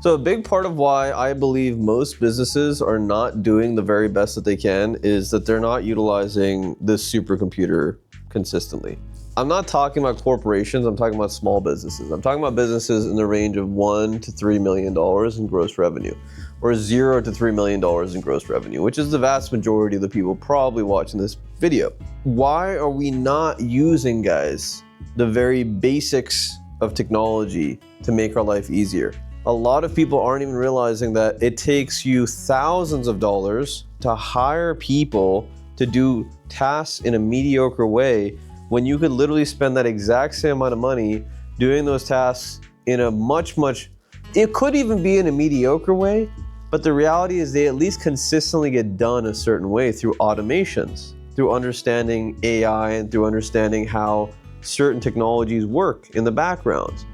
So a big part of why I believe most businesses are not doing the very best that they can is that they're not utilizing this supercomputer consistently. I'm not talking about corporations, I'm talking about small businesses. I'm talking about businesses in the range of $1 to $3 million in gross revenue, or $0 to $3 million in gross revenue, which is the vast majority of the people probably watching this video. Why are we not using, guys, the very basics of technology to make our life easier? A lot of people aren't even realizing that it takes you thousands of dollars to hire people to do tasks in a mediocre way when you could literally spend that exact same amount of money doing those tasks in a it could even be in a mediocre way, but the reality is they at least consistently get done a certain way through automations, through understanding AI and through understanding how certain technologies work in the background.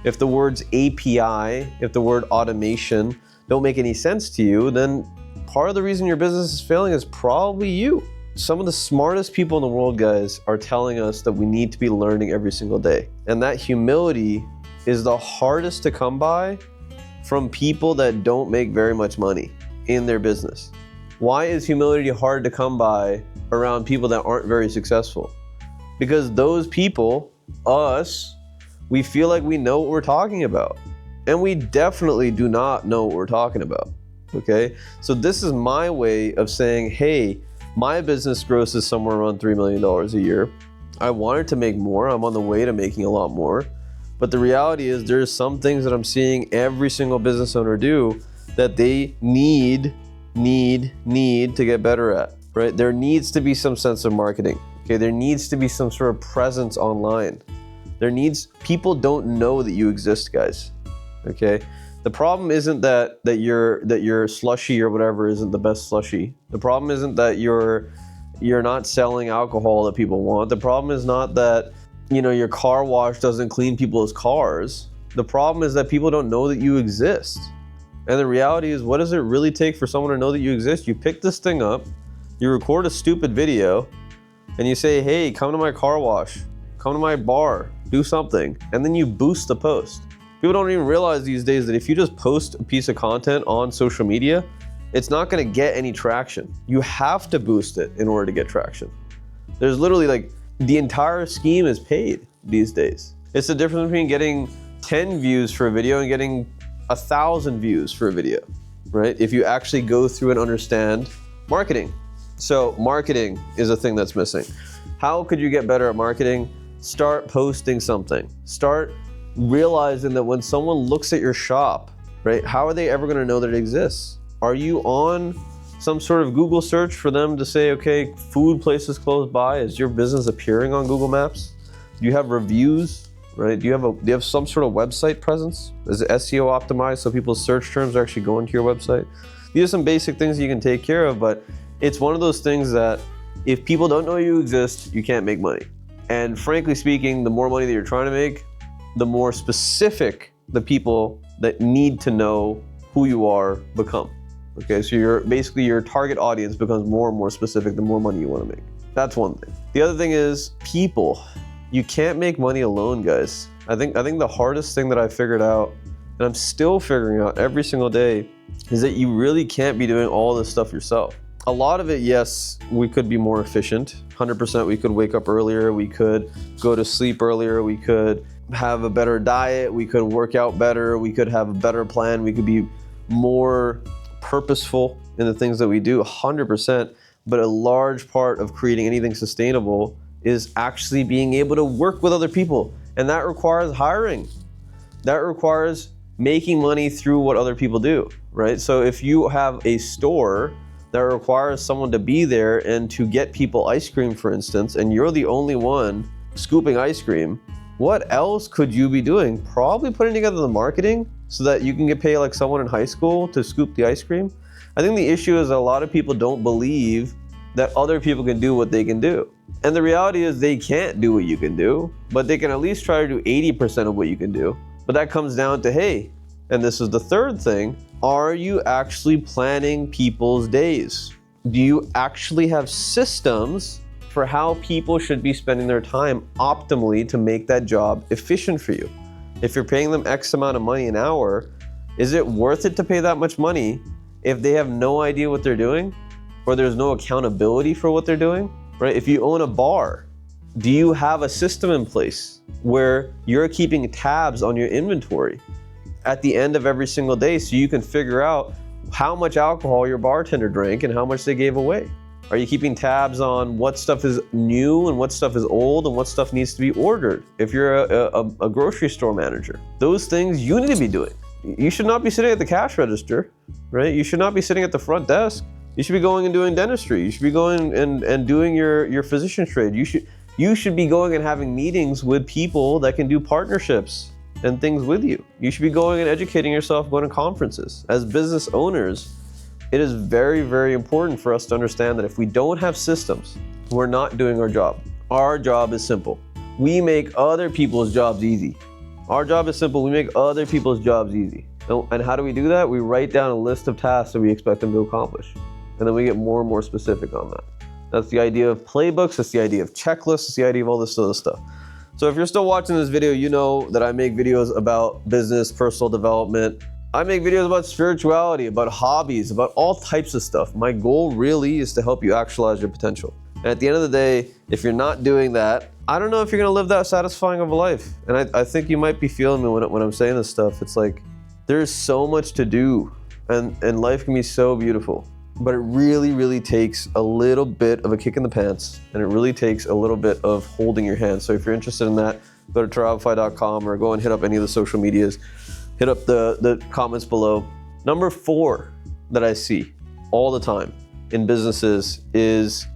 If the words API, if the word automation don't make any sense to you, then part of the reason your business is failing is probably you. Some of the smartest people in the world, guys, are telling us that we need to be learning every single day. And that humility is the hardest to come by from people that don't make very much money in their business. Why is humility hard to come by around people that aren't very successful? Because those people, us, we feel like we know what we're talking about. And we definitely do not know what we're talking about, okay? So this is my way of saying, hey, my business grosses somewhere around $3 million a year. I wanted to make more. I'm on the way to making a lot more. But the reality is there's some things that I'm seeing every single business owner do that they need to get better at, right? There needs to be some sense of marketing, okay? There needs to be some sort of presence online. People don't know that you exist, guys, okay? The problem isn't that your slushy or whatever isn't the best slushy. The problem isn't that you're not selling alcohol that people want. The problem is not that, your car wash doesn't clean people's cars. The problem is that people don't know that you exist. And the reality is, what does it really take for someone to know that you exist? You pick this thing up, you record a stupid video, and you say, hey, come to my car wash, come to my bar, do something, and then you boost the post. People don't even realize these days that if you just post a piece of content on social media, it's not gonna get any traction. You have to boost it in order to get traction. There's literally the entire scheme is paid these days. It's the difference between getting 10 views for a video and getting 1,000 views for a video, right? If you actually go through and understand marketing. So marketing is a thing that's missing. How could you get better at marketing? Start posting something. Start realizing that when someone looks at your shop, right, how are they ever going to know that it exists? Are you on some sort of Google search for them to say, okay, food places close by? Is your business appearing on Google Maps? Do you have reviews, right? Do you have some sort of website presence? Is it SEO optimized so people's search terms are actually going to your website? These are some basic things you can take care of, but it's one of those things that if people don't know you exist, you can't make money. And frankly speaking, the more money that you're trying to make, the more specific the people that need to know who you are become. Okay, so your target audience becomes more and more specific the more money you want to make. That's one thing. The other thing is people. You can't make money alone, guys. I think the hardest thing that I figured out, and I'm still figuring out every single day, is that you really can't be doing all this stuff yourself. A lot of it, yes, we could be more efficient. 100% we could wake up earlier, we could go to sleep earlier, we could have a better diet, we could work out better, we could have a better plan, we could be more purposeful in the things that we do, 100%. But a large part of creating anything sustainable is actually being able to work with other people. And that requires hiring. That requires making money through what other people do, right? So if you have a store that requires someone to be there and to get people ice cream, for instance, and you're the only one scooping ice cream, what else could you be doing? Probably putting together the marketing so that you can get paid like someone in high school to scoop the ice cream. I think the issue is that a lot of people don't believe that other people can do what they can do. And the reality is they can't do what you can do, but they can at least try to do 80% of what you can do. But that comes down to, hey, and this is the third thing, are you actually planning people's days? Do you actually have systems for how people should be spending their time optimally to make that job efficient for you? If you're paying them X amount of money an hour, Is it worth it to pay that much money if they have no idea what they're doing, or there's no accountability for what they're doing, right? If you own a bar, do you have a system in place where you're keeping tabs on your inventory at the end of every single day so you can figure out how much alcohol your bartender drank and how much they gave away? Are you keeping tabs on what stuff is new and what stuff is old and what stuff needs to be ordered? If you're a grocery store manager, those things you need to be doing. You should not be sitting at the cash register, right? You should not be sitting at the front desk. You should be going and doing dentistry. You should be going and doing your physician trade. You should be going and having meetings with people that can do partnerships and things with you. You should be going and educating yourself, going to conferences. As business owners, it is very, very important for us to understand that if we don't have systems, we're not doing our job. Our job is simple. We make other people's jobs easy. Our job is simple. We make other people's jobs easy. And how do we do that? We write down a list of tasks that we expect them to accomplish. And then we get more and more specific on that. That's the idea of playbooks. That's the idea of checklists. It's the idea of all this other stuff. So if you're still watching this video, you know that I make videos about business, personal development. I make videos about spirituality, about hobbies, about all types of stuff. My goal really is to help you actualize your potential. And at the end of the day, if you're not doing that, I don't know if you're gonna live that satisfying of a life. And I think you might be feeling me when I'm saying this stuff. It's like, there's so much to do and life can be so beautiful. But it really, really takes a little bit of a kick in the pants, and it really takes a little bit of holding your hand. So if you're interested in that, go to Turabify.com or go and hit up any of the social medias. Hit up the comments below. Number 4 that I see all the time in businesses is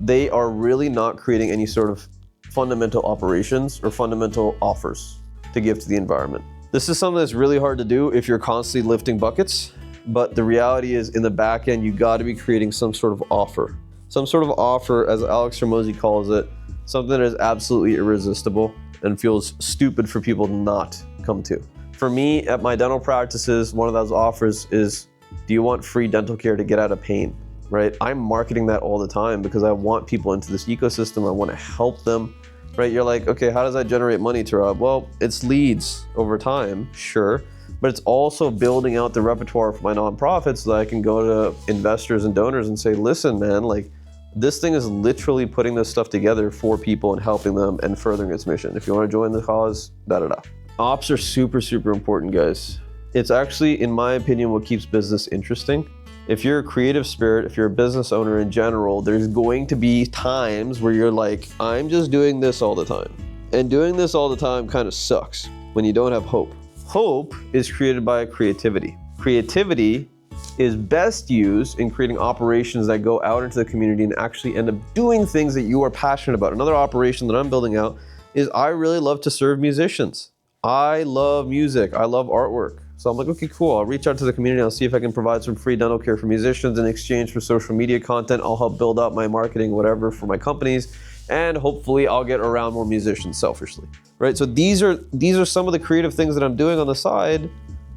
they are really not creating any sort of fundamental operations or fundamental offers to give to the environment. This is something that's really hard to do if you're constantly lifting buckets, but the reality is in the back end, you got to be creating some sort of offer. Some sort of offer, as Alex Hormozi calls it, something that is absolutely irresistible and feels stupid for people to not come to. For me, at my dental practices, one of those offers is, do you want free dental care to get out of pain, right? I'm marketing that all the time because I want people into this ecosystem. I want to help them, right? You're like, okay, how does that generate money, Turab? Well, it's leads over time, sure, but it's also building out the repertoire for my nonprofit so that I can go to investors and donors and say, listen, man, like this thing is literally putting this stuff together for people and helping them and furthering its mission. If you want to join the cause, da-da-da. Ops are super, super important, guys. It's actually, in my opinion, what keeps business interesting. If you're a creative spirit, if you're a business owner in general, there's going to be times where you're like, I'm just doing this all the time. And doing this all the time kind of sucks when you don't have hope. Hope is created by creativity. Creativity is best used in creating operations that go out into the community and actually end up doing things that you are passionate about. Another operation that I'm building out is I really love to serve musicians. I love music. I love artwork. So I'm like, okay, cool. I'll reach out to the community. I'll see if I can provide some free dental care for musicians in exchange for social media content. I'll help build out my marketing, whatever, for my companies. And hopefully I'll get around more musicians selfishly, right? So these are some of the creative things that I'm doing on the side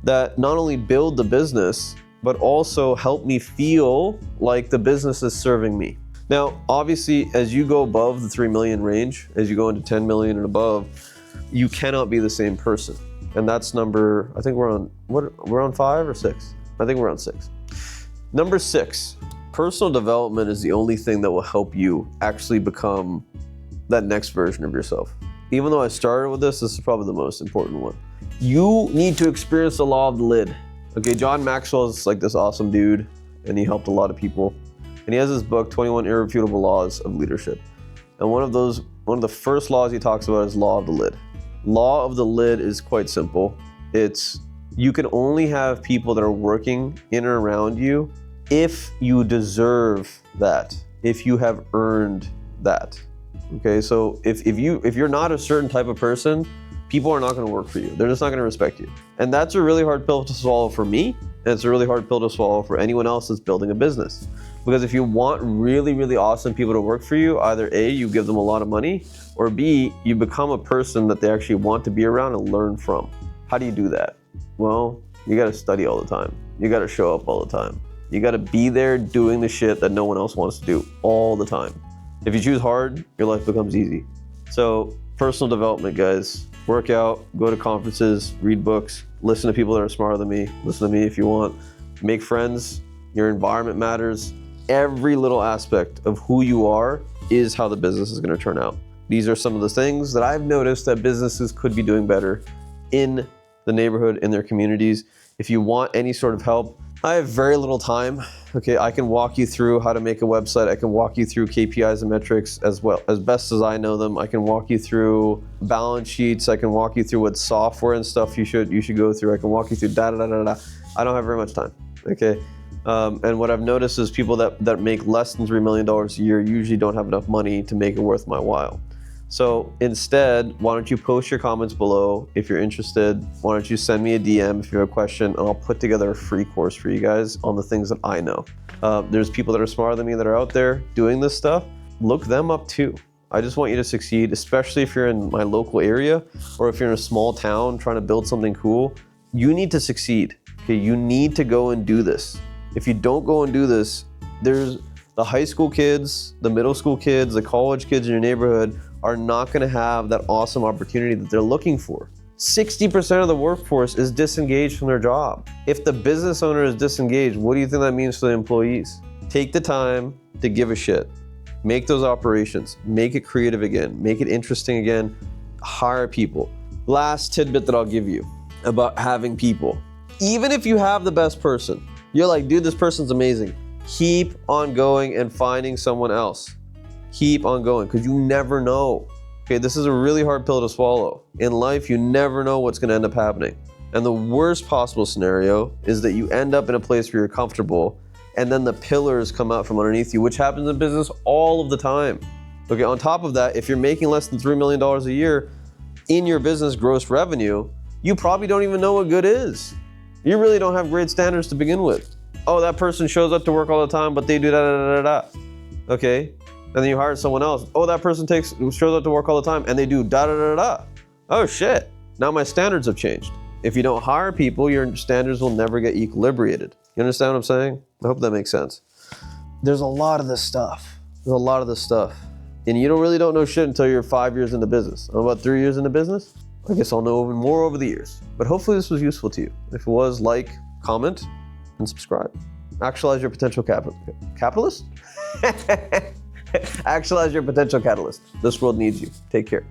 that not only build the business, but also help me feel like the business is serving me. Now, obviously, as you go above the 3 million range, as you go into 10 million and above, you cannot be the same person. And that's number, I think we're on 5 or 6? I think we're on 6. Number 6, personal development is the only thing that will help you actually become that next version of yourself. Even though I started with this is probably the most important one. You need to experience the law of the lid. Okay, John Maxwell is like this awesome dude, and he helped a lot of people. And he has this book, 21 Irrefutable Laws of Leadership. And one of the first laws he talks about is law of the lid. Law of the lid is quite simple. It's you can only have people that are working in and around you if you deserve that, if you have earned that. Okay, so if you're not a certain type of person, people are not going to work for you. They're just not going to respect you. And that's a really hard pill to swallow for me, and it's a really hard pill to swallow for anyone else that's building a business. Because if you want really, really awesome people to work for you, either A, you give them a lot of money, or B, you become a person that they actually want to be around and learn from. How do you do that? Well, you got to study all the time. You got to show up all the time. You got to be there doing the shit that no one else wants to do all the time. If you choose hard, your life becomes easy. So personal development, guys. Work out, go to conferences, read books, Listen to people that are smarter than me. Listen to me if you want. Make friends. Your environment matters. Every little aspect of who you are is how the business is going to turn out. These are some of the things that I've noticed that businesses could be doing better in the neighborhood, in their communities. If you want any sort of help, I have very little time. Okay, I can walk you through how to make a website. I can walk you through KPIs and metrics as well, as best as I know them. I can walk you through balance sheets. I can walk you through what software and stuff you should go through. I can walk you through da da da da da. I don't have very much time. Okay, and what I've noticed is people that make less than $3 million a year usually don't have enough money to make it worth my while. So instead, why don't you post your comments below if you're interested? Why don't you send me a DM if you have a question, and I'll put together a free course for you guys on the things that I know. There's people that are smarter than me that are out there doing this stuff. Look them up too. I just want you to succeed, especially if you're in my local area or if you're in a small town trying to build something cool. You need to succeed. Okay, you need to go and do this. If you don't go and do this, there's the high school kids, the middle school kids, the college kids in your neighborhood are not going to have that awesome opportunity that they're looking for. 60% of the workforce is disengaged from their job. If the business owner is disengaged, what do you think that means for the employees? Take the time to give a shit. Make those operations. Make it creative again. Make it interesting again. Hire people. Last tidbit that I'll give you about having people. Even if you have the best person, you're like, dude, this person's amazing. Keep on going and finding someone else. Keep on going, because you never know. Okay, this is a really hard pill to swallow. In life, you never know what's going to end up happening. And the worst possible scenario is that you end up in a place where you're comfortable and then the pillars come out from underneath you, which happens in business all of the time. Okay, on top of that, if you're making less than $3 million a year in your business gross revenue, you probably don't even know what good is. You really don't have great standards to begin with. Oh, that person shows up to work all the time, but they do da da da da da. Okay? And then you hire someone else. Oh, that person shows up to work all the time and they do da da da da. Oh shit, now my standards have changed. If you don't hire people, your standards will never get equilibrated. You understand what I'm saying? I hope that makes sense. There's a lot of this stuff. And you really don't know shit until you're 5 years into business. I'm about 3 years into business. I guess I'll know even more over the years. But hopefully this was useful to you. If it was, like, comment, and subscribe. Actualize your potential capitalist? Actualize your potential catalyst. This world needs you. Take care.